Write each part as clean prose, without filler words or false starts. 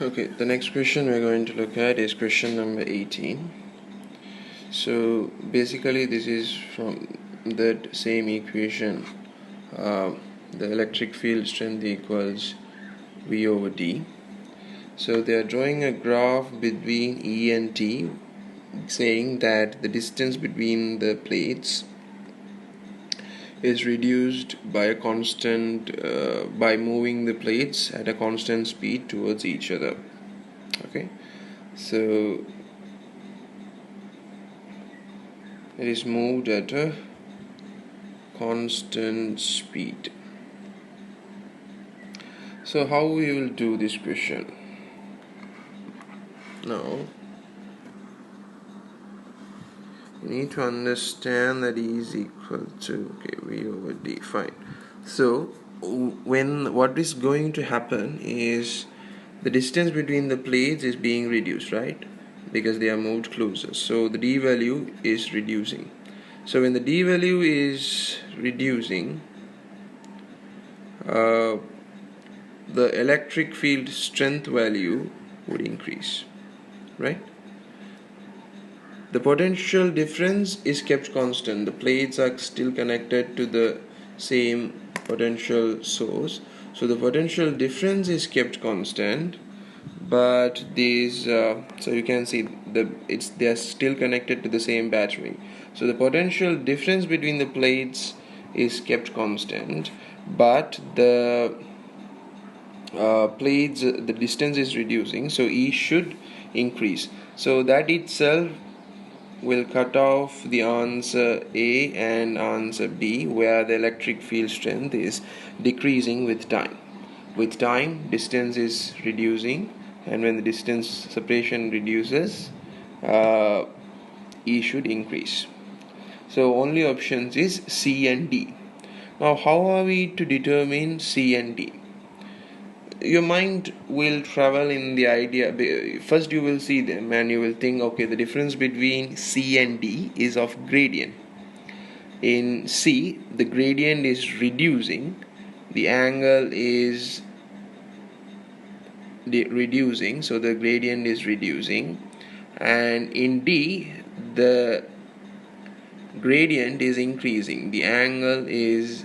Okay, the next question we're going to look at is question number 18. So basically this is from that same equation, the electric field strength equals V over D. So they are drawing a graph between E and T, saying that the distance between the plates is reduced by a constant by moving the plates at a constant speed towards each other. Okay, so it is moved at a constant speed. So how we will do this question? Now you need to understand that E is equal to V over D. Fine. So what is going to happen is the distance between the plates is being reduced, right? Because they are moved closer. So the D value is reducing. So when the D value is reducing, the electric field strength value would increase, right? The potential difference is kept constant. The plates are still connected to the same potential source, so the potential difference is kept constant, but these so you can see they are still connected to the same battery, so the potential difference between the plates is kept constant, but the plates, the distance is reducing, so E should increase. So that itself will cut off the answer A and answer B, where the electric field strength is decreasing with time. With time, distance is reducing, and when the distance separation reduces, E should increase. So only options is C and D. Now how are we to determine C and D? Your mind will travel in the idea. First you will see them and you will think, okay, the difference between C and D is of gradient. In C, the gradient is reducing, the angle is reducing, so the gradient is reducing, and in D, the gradient is increasing, the angle is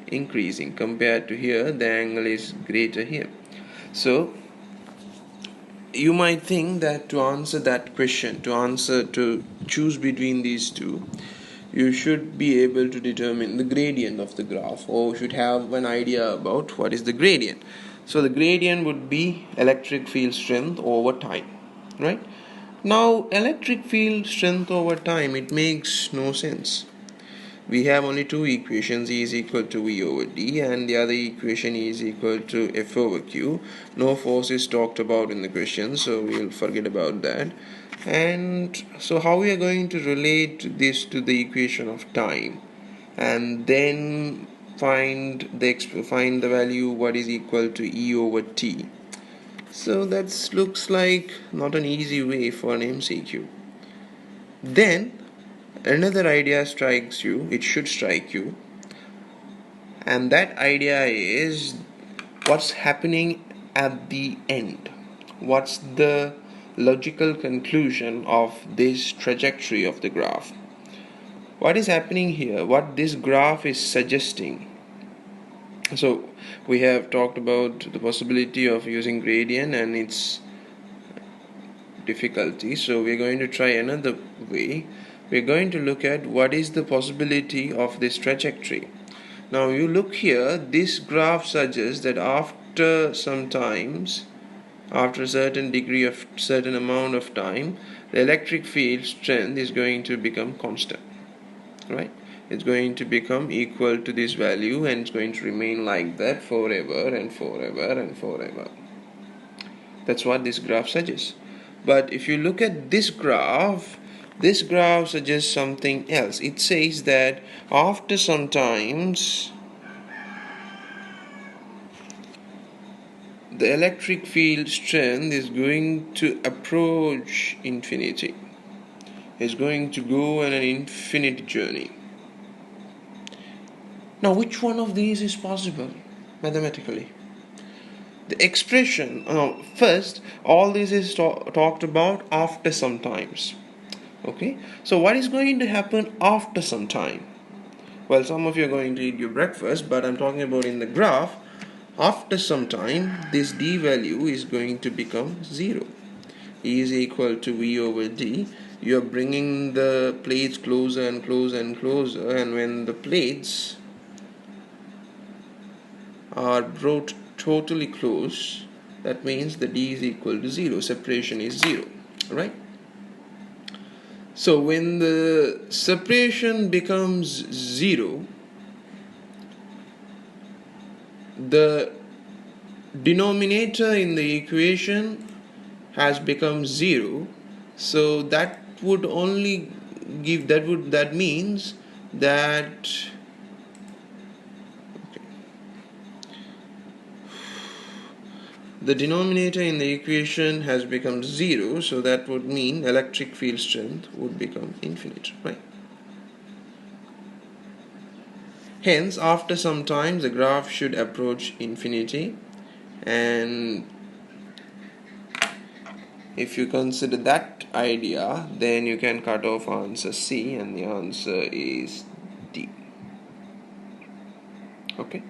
increasing. Compared to here, the angle is greater here. So you might think that to answer that question, to choose between these two, you should be able to determine the gradient of the graph, or should have an idea about what is the gradient. So the gradient would be electric field strength over time, right? Now electric field strength over time, it makes no sense. We have only two equations, E is equal to V over D, and the other equation E is equal to F over Q. No force is talked about in the question, so we'll forget about that. And so how we are going to relate this to the equation of time, and then find the value what is equal to E over T. So that looks like not an easy way for an MCQ. Then another idea strikes you, it should strike you, and that idea is what's happening at the end. What's the logical conclusion of this trajectory of the graph? What is happening here? What this graph is suggesting? So we have talked about the possibility of using gradient and its difficulty, so we're going to try another way. We're going to look at what is the possibility of this trajectory. Now you look here, this graph suggests that after a certain amount of time, the electric field strength is going to become constant, right? It's going to become equal to this value, and it's going to remain like that forever and forever and forever. That's what this graph suggests. But if you look at this graph suggests something else. It says that after some times, the electric field strength is going to approach infinity. It's going to go on an infinite journey. Now, which one of these is possible mathematically? The expression, first, all this is talked about after some times. Okay, so what is going to happen after some time? Well, some of you are going to eat your breakfast, but I'm talking about in the graph. After some time, this d value is going to become 0. E is equal to V over d. You are bringing the plates closer and closer and closer, and when the plates are brought totally close, that means the d is equal to 0. Separation is 0, right? So when the separation becomes 0, the denominator in the equation has become 0, so that would only give, that means that, okay, the denominator in the equation has become 0, so that would mean electric field strength would become infinite, right? Hence, after some time, the graph should approach infinity, and if you consider that idea, then you can cut off answer C, and the answer is D. Okay.